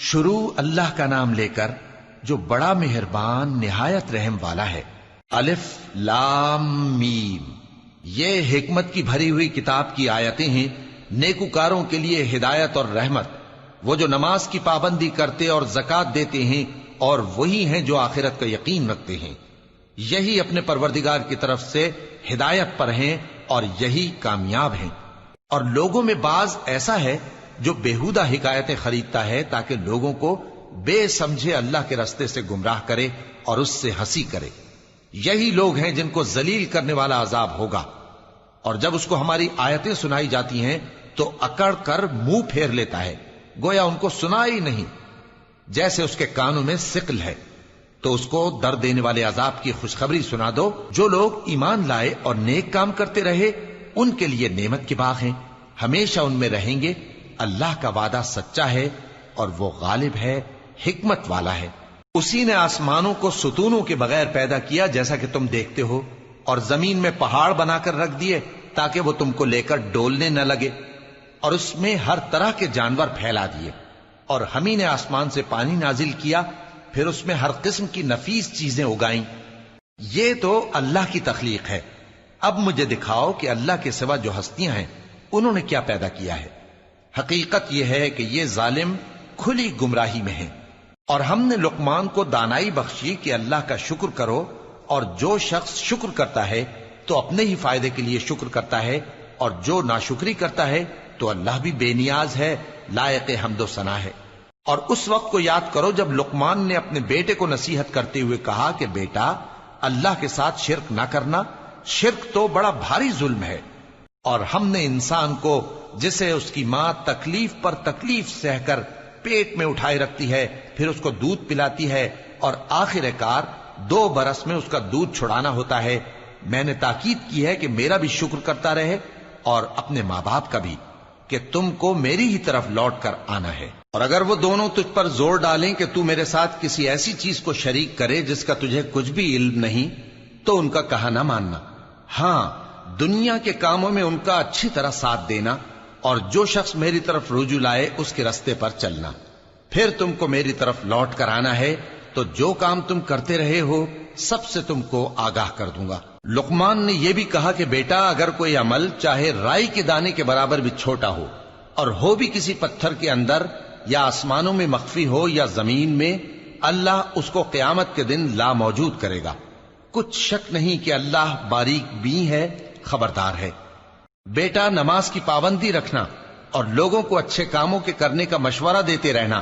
شروع اللہ کا نام لے کر جو بڑا مہربان نہایت رحم والا ہے۔ الف لام میم، یہ حکمت کی بھری ہوئی کتاب کی آیتیں ہیں، نیکوکاروں کے لیے ہدایت اور رحمت، وہ جو نماز کی پابندی کرتے اور زکوٰۃ دیتے ہیں، اور وہی ہیں جو آخرت کا یقین رکھتے ہیں، یہی اپنے پروردگار کی طرف سے ہدایت پر ہیں اور یہی کامیاب ہیں۔ اور لوگوں میں بعض ایسا ہے جو بیہودہ حکایتیں خریدتا ہے تاکہ لوگوں کو بے سمجھے اللہ کے رستے سے گمراہ کرے اور اس سے ہنسی کرے، یہی لوگ ہیں جن کو ذلیل کرنے والا عذاب ہوگا۔ اور جب اس کو ہماری آیتیں سنائی جاتی ہیں تو اکڑ کر منہ پھیر لیتا ہے، گویا ان کو سنا ہی نہیں، جیسے اس کے کانوں میں ثقل ہے۔ تو اس کو درد دینے والے عذاب کی خوشخبری سنا دو۔ جو لوگ ایمان لائے اور نیک کام کرتے رہے ان کے لیے نعمت کے باغ ہیں، ہمیشہ ان میں رہیں گے۔ اللہ کا وعدہ سچا ہے اور وہ غالب ہے، حکمت والا ہے۔ اسی نے آسمانوں کو ستونوں کے بغیر پیدا کیا جیسا کہ تم دیکھتے ہو، اور زمین میں پہاڑ بنا کر رکھ دیے تاکہ وہ تم کو لے کر ڈولنے نہ لگے، اور اس میں ہر طرح کے جانور پھیلا دیے۔ اور ہم ہی نے آسمان سے پانی نازل کیا، پھر اس میں ہر قسم کی نفیس چیزیں اگائیں۔ یہ تو اللہ کی تخلیق ہے۔ اب مجھے دکھاؤ کہ اللہ کے سوا جو ہستیاں ہیں انہوں نے کیا پیدا کیا ہے۔ حقیقت یہ ہے کہ یہ ظالم کھلی گمراہی میں ہیں۔ اور ہم نے لقمان کو دانائی بخشی کہ اللہ کا شکر کرو، اور جو شخص شکر کرتا ہے تو اپنے ہی فائدے کے لیے شکر کرتا ہے، اور جو ناشکری کرتا ہے تو اللہ بھی بے نیاز ہے، لائق حمد و ثنا ہے۔ اور اس وقت کو یاد کرو جب لقمان نے اپنے بیٹے کو نصیحت کرتے ہوئے کہا کہ بیٹا، اللہ کے ساتھ شرک نہ کرنا، شرک تو بڑا بھاری ظلم ہے۔ اور ہم نے انسان کو جسے اس کی ماں تکلیف پر تکلیف سہ کر پیٹ میں اٹھائے رکھتی ہے، پھر اس کو دودھ پلاتی ہے، اور آخر کار 2 برس میں اس کا دودھ چھڑانا ہوتا ہے، میں نے تاکید کی ہے کہ میرا بھی شکر کرتا رہے اور اپنے ماں باپ کا بھی، کہ تم کو میری ہی طرف لوٹ کر آنا ہے۔ اور اگر وہ دونوں تجھ پر زور ڈالیں کہ تو میرے ساتھ کسی ایسی چیز کو شریک کرے جس کا تجھے کچھ بھی علم نہیں، تو ان کا کہا نہ ماننا۔ ہاں، دنیا کے کاموں میں ان کا اچھی طرح ساتھ دینا، اور جو شخص میری طرف رجوع لائے اس کے رستے پر چلنا۔ پھر تم کو میری طرف لوٹ کر آنا ہے، تو جو کام تم کرتے رہے ہو سب سے تم کو آگاہ کر دوں گا۔ لقمان نے یہ بھی کہا کہ بیٹا، اگر کوئی عمل چاہے رائی کے دانے کے برابر بھی چھوٹا ہو، اور ہو بھی کسی پتھر کے اندر یا آسمانوں میں مخفی ہو یا زمین میں، اللہ اس کو قیامت کے دن لا موجود کرے گا۔ کچھ شک نہیں کہ اللہ باریک بین ہے، خبردار ہے۔ بیٹا، نماز کی پابندی رکھنا اور لوگوں کو اچھے کاموں کے کرنے کا مشورہ دیتے رہنا،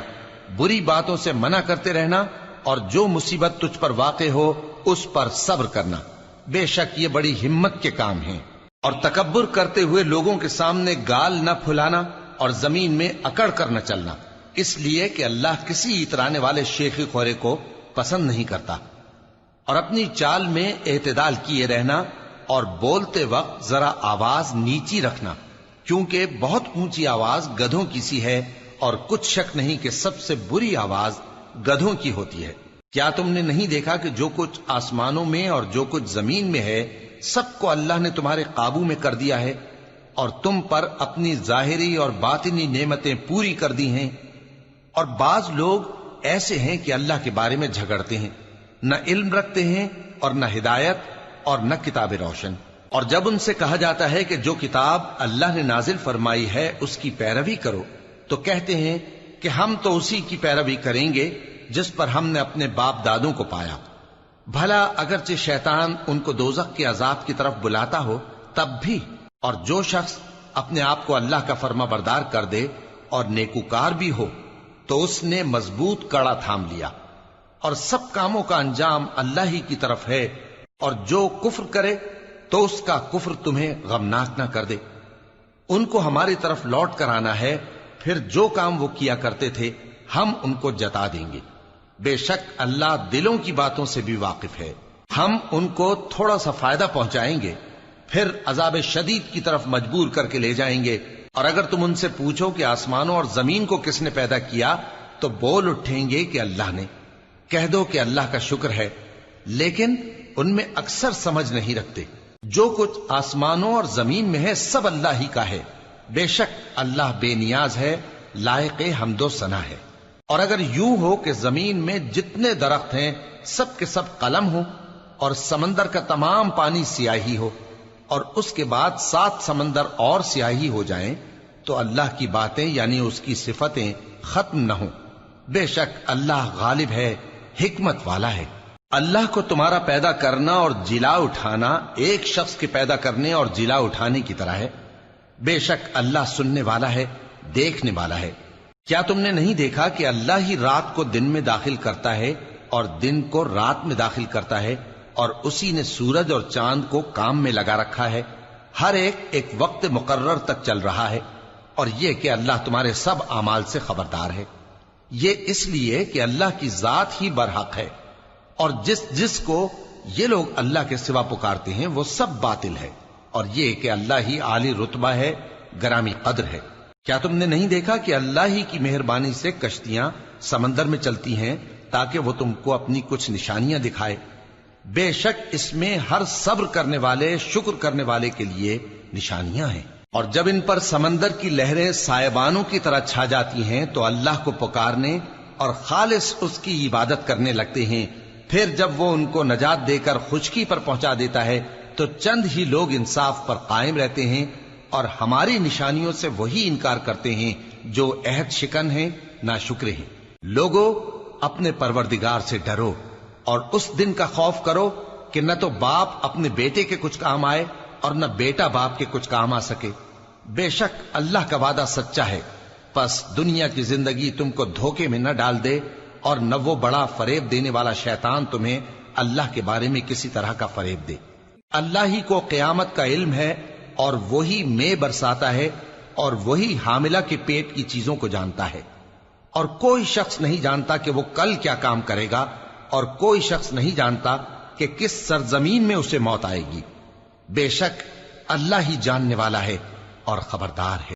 بری باتوں سے منع کرتے رہنا، اور جو مصیبت تجھ پر واقع ہو اس پر صبر کرنا، بے شک یہ بڑی ہمت کے کام ہیں۔ اور تکبر کرتے ہوئے لوگوں کے سامنے گال نہ پھلانا اور زمین میں اکڑ کر نہ چلنا، اس لیے کہ اللہ کسی اترانے والے شیخی خورے کو پسند نہیں کرتا۔ اور اپنی چال میں اعتدال کیے رہنا، اور بولتے وقت ذرا آواز نیچی رکھنا، کیونکہ بہت اونچی آواز گدھوں کی سی ہے، اور کچھ شک نہیں کہ سب سے بری آواز گدھوں کی ہوتی ہے۔ کیا تم نے نہیں دیکھا کہ جو کچھ آسمانوں میں اور جو کچھ زمین میں ہے سب کو اللہ نے تمہارے قابو میں کر دیا ہے، اور تم پر اپنی ظاہری اور باطنی نعمتیں پوری کر دی ہیں۔ اور بعض لوگ ایسے ہیں کہ اللہ کے بارے میں جھگڑتے ہیں، نہ علم رکھتے ہیں اور نہ ہدایت اور نہ کتاب روشن۔ اور جب ان سے کہا جاتا ہے کہ جو کتاب اللہ نے نازل فرمائی ہے اس کی پیروی کرو، تو کہتے ہیں کہ ہم تو اسی کی پیروی کریں گے جس پر ہم نے اپنے باپ دادوں کو پایا۔ بھلا اگرچہ شیطان ان کو دوزخ کے عذاب کی طرف بلاتا ہو تب بھی۔ اور جو شخص اپنے آپ کو اللہ کا فرما بردار کر دے اور نیکوکار بھی ہو تو اس نے مضبوط کڑا تھام لیا، اور سب کاموں کا انجام اللہ ہی کی طرف ہے۔ اور جو کفر کرے تو اس کا کفر تمہیں غمناک نہ کر دے۔ ان کو ہماری طرف لوٹ کر آنا ہے، پھر جو کام وہ کیا کرتے تھے ہم ان کو جتا دیں گے۔ بے شک اللہ دلوں کی باتوں سے بھی واقف ہے۔ ہم ان کو تھوڑا سا فائدہ پہنچائیں گے، پھر عذاب شدید کی طرف مجبور کر کے لے جائیں گے۔ اور اگر تم ان سے پوچھو کہ آسمانوں اور زمین کو کس نے پیدا کیا، تو بول اٹھیں گے کہ اللہ نے۔ کہہ دو کہ اللہ کا شکر ہے، لیکن ان میں اکثر سمجھ نہیں رکھتے۔ جو کچھ آسمانوں اور زمین میں ہے سب اللہ ہی کا ہے، بے شک اللہ بے نیاز ہے، لائق حمد و ثنا ہے۔ اور اگر یوں ہو کہ زمین میں جتنے درخت ہیں سب کے سب قلم ہو اور سمندر کا تمام پانی سیاہی ہو اور اس کے بعد 7 سمندر اور سیاہی ہو جائیں تو اللہ کی باتیں یعنی اس کی صفتیں ختم نہ ہوں. بے شک اللہ غالب ہے، حکمت والا ہے. اللہ کو تمہارا پیدا کرنا اور جلا اٹھانا ایک شخص کے پیدا کرنے اور جلا اٹھانے کی طرح ہے. بے شک اللہ سننے والا ہے، دیکھنے والا ہے. کیا تم نے نہیں دیکھا کہ اللہ ہی رات کو دن میں داخل کرتا ہے اور دن کو رات میں داخل کرتا ہے، اور اسی نے سورج اور چاند کو کام میں لگا رکھا ہے، ہر ایک وقت مقرر تک چل رہا ہے. اور یہ کہ اللہ تمہارے سب اعمال سے خبردار ہے. یہ اس لیے کہ اللہ کی ذات ہی برحق ہے، اور جس کو یہ لوگ اللہ کے سوا پکارتے ہیں وہ سب باطل ہے. اور یہ کہ اللہ ہی عالی رتبہ ہے، گرامی قدر ہے. کیا تم نے نہیں دیکھا کہ اللہ ہی کی مہربانی سے کشتیاں سمندر میں چلتی ہیں تاکہ وہ تم کو اپنی کچھ نشانیاں دکھائے؟ بے شک اس میں ہر صبر کرنے والے، شکر کرنے والے کے لیے نشانیاں ہیں. اور جب ان پر سمندر کی لہریں سائبانوں کی طرح چھا جاتی ہیں تو اللہ کو پکارنے اور خالص اس کی عبادت کرنے لگتے ہیں. پھر جب وہ ان کو نجات دے کر خشکی پر پہنچا دیتا ہے تو چند ہی لوگ انصاف پر قائم رہتے ہیں، اور ہماری نشانیوں سے وہی انکار کرتے ہیں جو عہد شکن ہیں، ناشکرے ہیں. لوگو اپنے پروردگار سے ڈرو اور اس دن کا خوف کرو کہ نہ تو باپ اپنے بیٹے کے کچھ کام آئے اور نہ بیٹا باپ کے کچھ کام آ سکے. بے شک اللہ کا وعدہ سچا ہے. پس دنیا کی زندگی تم کو دھوکے میں نہ ڈال دے، اور نہ وہ بڑا فریب دینے والا شیطان تمہیں اللہ کے بارے میں کسی طرح کا فریب دے. اللہ ہی کو قیامت کا علم ہے، اور وہی میں برساتا ہے، اور وہی حاملہ کے پیٹ کی چیزوں کو جانتا ہے. اور کوئی شخص نہیں جانتا کہ وہ کل کیا کام کرے گا، اور کوئی شخص نہیں جانتا کہ کس سرزمین میں اسے موت آئے گی. بے شک اللہ ہی جاننے والا ہے اور خبردار ہے.